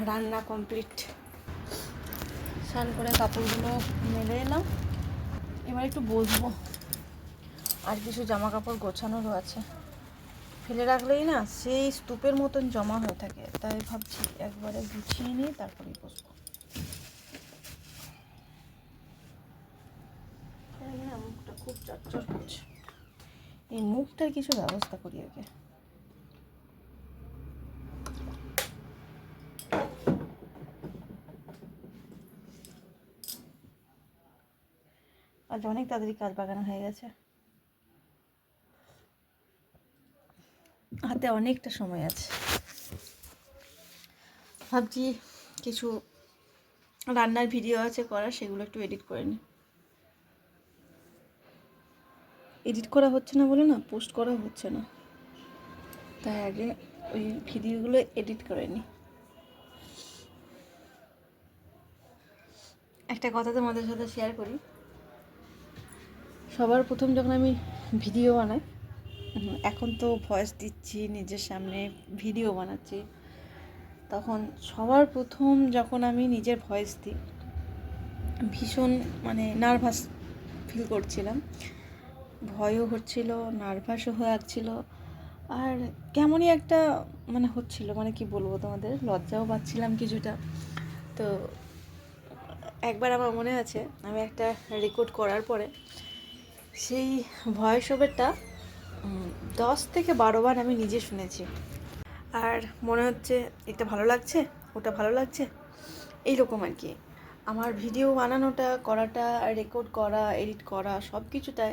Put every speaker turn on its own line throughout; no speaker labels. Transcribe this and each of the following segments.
রান্না কমপ্লিট। স্নান করে কাপড়গুলো মেলে এলাম, এবার একটু বসবো। আর কিছু জামা কাপড় গোছানোরও আছে, ফেলে রাখলেই না সেই স্তূপের মতন জমা হয়ে থাকে, তাই ভাবছি একবারে গুছিয়ে নিয়ে তারপরেই বসবো। মুখটা খুব চটচট করছে, এই মুখটার কিছু ব্যবস্থা করি আগে। আজ অনেক তাড়াতাড়ি কাজ বাগানো হয়ে গেছে, হাতে অনেকটা সময় আছে। ভাবছি কিছু রান্নার ভিডিও আছে করা, সেগুলো একটু এডিট করে নিই। এডিট করা হচ্ছে না বলে না পোস্ট করা হচ্ছে না, তাই আগে ওই ভিডিওগুলো এডিট করে নিই। একটা কথা তোমাদের সাথে শেয়ার করি। সবার প্রথম যখন আমি ভিডিও বানাই, এখন তো ভয়েস দিচ্ছি নিজের সামনে, ভিডিও বানাচ্ছি, তখন সবার প্রথম যখন আমি নিজের ভয়েস দিই ভীষণ নার্ভাস ফিল করছিলাম, ভয়ও হচ্ছিল, নার্ভাসও হয়ে আসছিল, আর কেমনই একটা হচ্ছিল, কি বলবো তোমাদের, লজ্জাও পাচ্ছিলাম কিছুটা। তো একবার আমার মনে আছে, আমি একটা রেকর্ড করার পরে সেই ভয়েস ওভারটা 10 থেকে 12 বার আমি নিজে শুনেছি, আর মনে হচ্ছে এটা ভালো লাগছে, ওটা ভালো লাগছে, এইরকম আর কি। আমার ভিডিও বানানোটা, করাটা, রেকর্ড করা, এডিট করা সব কিছুটাই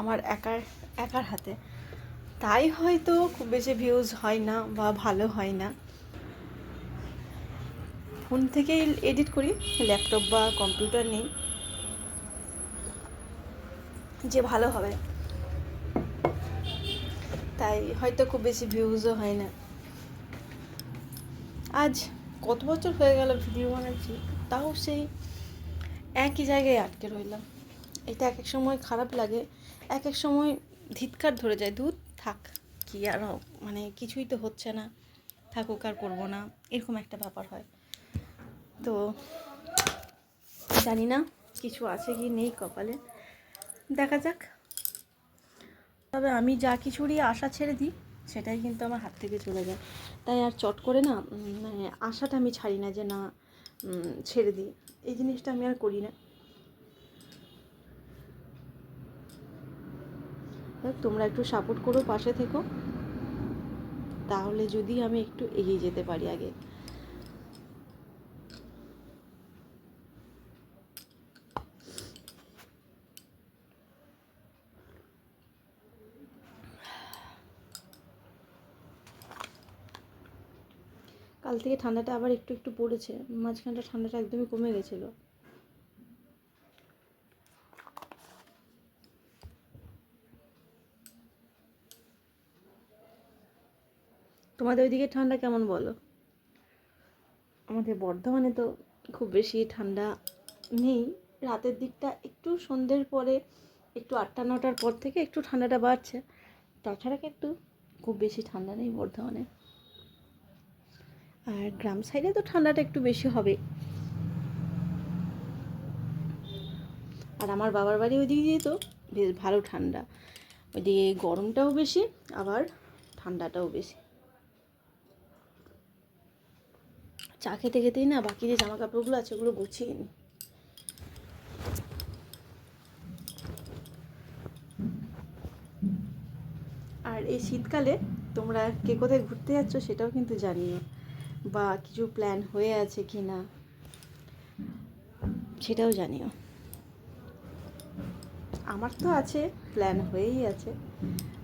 আমার একার হাতে, তাই হয়তো খুব বেশি ভিউজ হয় না বা ভালো হয় না। ফোন থেকেই এডিট করি, ল্যাপটপ বা কম্পিউটার নেই যে ভালো হবে, তাই হয়তো খুব বেশি ভিউজও হয় না। আজ কত বছর হয়ে গেল ভিডিও বানাচ্ছি, তাও সেই একই জায়গায় আটকে রইলাম। এটা এক এক সময় খারাপ লাগে, এক এক সময় ধিক্কার ধরে যায়, ধুর থাক, কি আর কিছুই তো হচ্ছে না, থাকুক আর করবো না, এরকম একটা ব্যাপার হয়। তো জানি না কিছু আছে কি নেই কপালে, দেখা যাক। তবে আমি যা কিছুরই আশা ছেড়ে দিই সেটাই কিন্তু আমার হাত থেকে চলে যায়, তাই আর চট করে না আশাটা আমি ছাড়ি না যে না ছেড়ে দিই, এই জিনিসটা আমি আর করি না। তোমরা একটু সাপোর্ট করো, পাশে থেকো, তাহলে যদি আমি একটু এগিয়ে যেতে পারি আগে। কাল থেকে ঠান্ডাটা আবার একটু একটু পড়েছে, মাঝখানটা ঠান্ডাটা একদমই কমে গেছিলো। তোমাদের ওইদিকে ঠান্ডা কেমন বলো? আমাদের বর্ধমানে তো খুব বেশি ঠান্ডা নেই, রাতের দিকটা একটু সন্ধ্যের পরে একটু 8টা 9টার পর থেকে একটু ঠান্ডাটা বাড়ছে, তাছাড়া কিন্তু খুব বেশি ঠান্ডা নেই বর্ধমানে। আর গ্রাম সাইডে তো ঠান্ডাটা একটু বেশি হবে। আর আমার বাবার বাড়ি ওইদিকে দিয়ে তো বেশ ভালো ঠান্ডা, ওইদিকে গরমটাও বেশি আবার ঠান্ডাটাও বেশি। চা খেতে খেতেই না বাকি যে জামা কাপড়গুলো আছে ওগুলো গুছিয়ে নিই। আর এই শীতকালে তোমরা কে কোথায় ঘুরতে যাচ্ছ সেটাও কিন্তু জানিও, বা কিছু প্ল্যান হয়ে আছে কি না সেটাও জানিও। আমার তো আছে, প্ল্যান হয়েই আছে,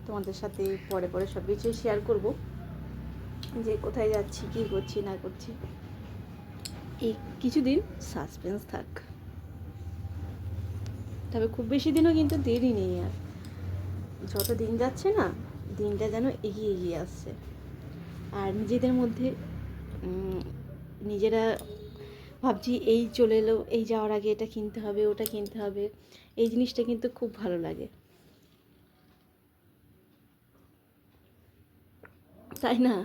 তোমাদের সাথে পরে পরে সব কিছুই শেয়ার করবো, যে কোথায় যাচ্ছি, কী করছি না করছি, এই কিছুদিন সাসপেন্স থাক। তবে খুব বেশি দিনও কিন্তু দেরি নেই, আর যত দিন যাচ্ছে না দিনটা যেন এগিয়ে এগিয়ে আসছে, আর নিজেদের মধ্যে নিজেরা ভাবছি এই চলে এলো, এই যাওয়ার আগে এটা কিনতে হবে, ওটা কিনতে হবে, এই জিনিসটা কিন্তু খুব ভালো লাগে, তাই না?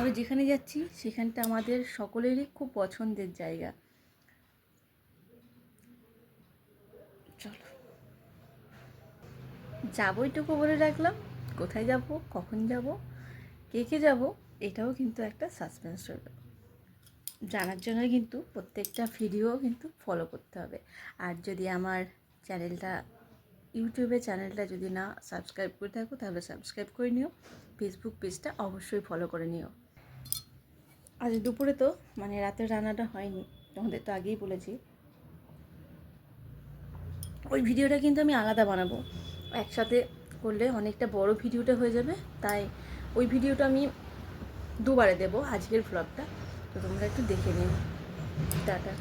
আমরা যেখানে যাচ্ছি সেখানটা আমাদের সকলেরই খুব পছন্দের জায়গা। চলো যাবো, এটুকু বলে রাখলাম। কোথায় যাব, কখন যাব, কে কে যাব, এটাও কিন্তু একটা সাসপেন্স রইল। জানার জন্য কিন্তু প্রত্যেকটা ভিডিও কিন্তু ফলো করতে হবে। আর যদি আমার চ্যানেলটা, ইউটিউবে চ্যানেলটা যদি না সাবস্ক্রাইব করে থাকো তাহলে সাবস্ক্রাইব করে নিও। ফেসবুক পেজটা অবশ্যই ফলো করে নিও। আজ দুপুরে তো মানে রাতের রান্নাটা হয়নি, তোমাদের তো আগেই বলেছি। ওই ভিডিওটা কিন্তু আমি আলাদা বানাবো, একসাথে করলে অনেকটা বড় ভিডিওটা হয়ে যাবে। তাই ওই ভিডিওটা আমি দুবারে দেবো আজকের ভ্লগটা, তো তোমরা একটু দেখে নিও। টাটা।